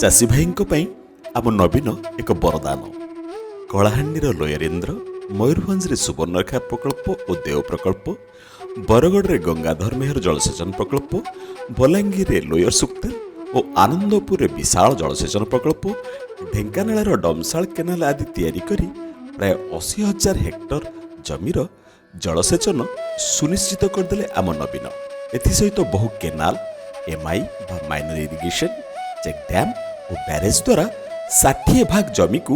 ଚାଷୀ ଭାଇଙ୍କ ପାଇଁ ଆମ ନବୀନ ଏକ ବରଦାନ। କଳାହାଣ୍ଡିର ଲୋୟରେନ୍ଦ୍ର, ମୟୂରଭଞ୍ଜରେ ସୁବର୍ଣ୍ଣରେଖା ପ୍ରକଳ୍ପ ଓ ଦେଓ ପ୍ରକଳ୍ପ, ବରଗଡ଼ରେ ଗଙ୍ଗାଧର ମେହେର ଜଳସେଚନ ପ୍ରକଳ୍ପ, ବଲାଙ୍ଗୀରରେ ଲୋୟର ସୁକ୍ତେଲ ଓ ଆନନ୍ଦପୁରରେ ବିଶାଳ ଜଳସେଚନ ପ୍ରକଳ୍ପ, ଢେଙ୍କାନାଳର ଡମଶାଳ କେନାଲ ଆଦି ତିଆରି କରି ପ୍ରାୟ 80,000 ହେକ୍ଟର ଜମିର ଜଳସେଚନ ସୁନିଶ୍ଚିତ କରିଦେଲେ ଆମ ନବୀନ। ଏଥିସହିତ ବହୁ କେନାଲ, ଏମ୍ଆଇ ବା ମାଇନର ଇରିଗେସନ, ଚେକ୍ ଡ୍ୟାମ୍ ଓ ବ୍ୟାରେଜ ଦ୍ୱାରା 60 ଭାଗ ଜମିକୁ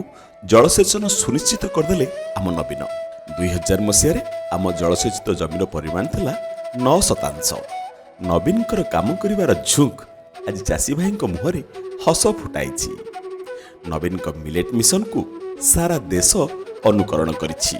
ଜଳସେଚନ ସୁନିଶ୍ଚିତ କରିଦେଲେ ଆମ ନବୀନ। 2000 ମସିହାରେ ଆମ ଜଳସେଚିତ ଜମିର ପରିମାଣ ଥିଲା 9%। ନବୀନଙ୍କର କାମ କରିବାର ଝୁଙ୍କ୍ ଆଜି ଚାଷୀ ଭାଇଙ୍କ ମୁହଁରେ ହସ ଫୁଟାଇଛି। ନବୀନଙ୍କ ମିଲେଟ୍ ମିଶନକୁ ସାରା ଦେଶ ଅନୁକରଣ କରିଛି।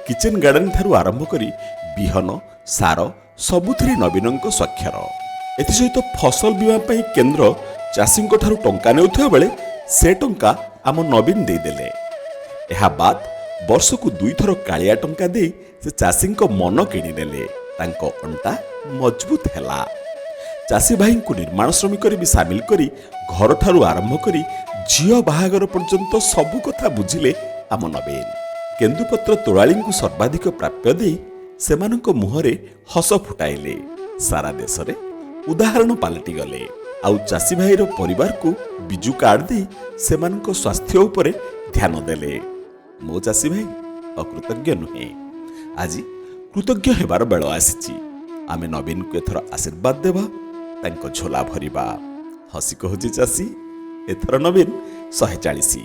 କିଚେନ୍ ଗାର୍ଡେନ ଠାରୁ ଆରମ୍ଭ କରି ବିହନ, ସାର ସବୁଥିରେ ନବୀନଙ୍କ ସ୍ୱାକ୍ଷର। ଏଥିସହିତ ଫସଲ ବୀମା ପାଇଁ କେନ୍ଦ୍ର ଚାଷୀଙ୍କ ଠାରୁ ଟଙ୍କା ନେଉଥିବା ବେଳେ ସେ ଟଙ୍କା ଆମ ନବୀନ ଦେଇଦେଲେ। ଏହା ବାଦ ବର୍ଷକୁ 2 ଥର କାଳିଆ ଟଙ୍କା ଦେଇ ସେ ଚାଷୀଙ୍କ ମନ କିଣିନେଲେ। ତାଙ୍କ ଅଣ୍ଟା ମଜବୁତ ହେଲା। ଚାଷୀ ଭାଇଙ୍କୁ ନିର୍ମାଣ ଶ୍ରମିକରେ ବି ସାମିଲ କରି ଘରଠାରୁ ଆରମ୍ଭ କରି ଝିଅ ବାହାଘର ପର୍ଯ୍ୟନ୍ତ ସବୁ କଥା ବୁଝିଲେ ଆମ ନବୀନ। କେନ୍ଦୁପତ୍ର ତୋଳାଳିଙ୍କୁ ସର୍ବାଧିକ ପ୍ରାପ୍ୟ ଦେଇ ସେମାନଙ୍କ ମୁହଁରେ ହସ ଫୁଟାଇଲେ। ସାରା ଦେଶରେ ଉଦାହରଣ ପାଲଟିଗଲେ। ଆଉ ଚାଷୀ ଭାଇର ପରିବାରକୁ ବିଜୁ କାର୍ଡ ଦେଇ ସେମାନଙ୍କ ସ୍ୱାସ୍ଥ୍ୟ ଉପରେ ଧ୍ୟାନ ଦେଲେ। ମୋ ଚାଷୀ ଭାଇ ଅକୃତଜ୍ଞ ନୁହେଁ, ଆଜି କୃତଜ୍ଞ ହେବାର ବେଳ ଆସିଛି। ଆମେ ନବୀନକୁ ଏଥର ଆଶୀର୍ବାଦ ଦେବା, ତାଙ୍କ ଝୋଲା ଭରିବା। ହସି କହୁଛି ଚାଷୀ, ଏଥର ନବୀନ 140।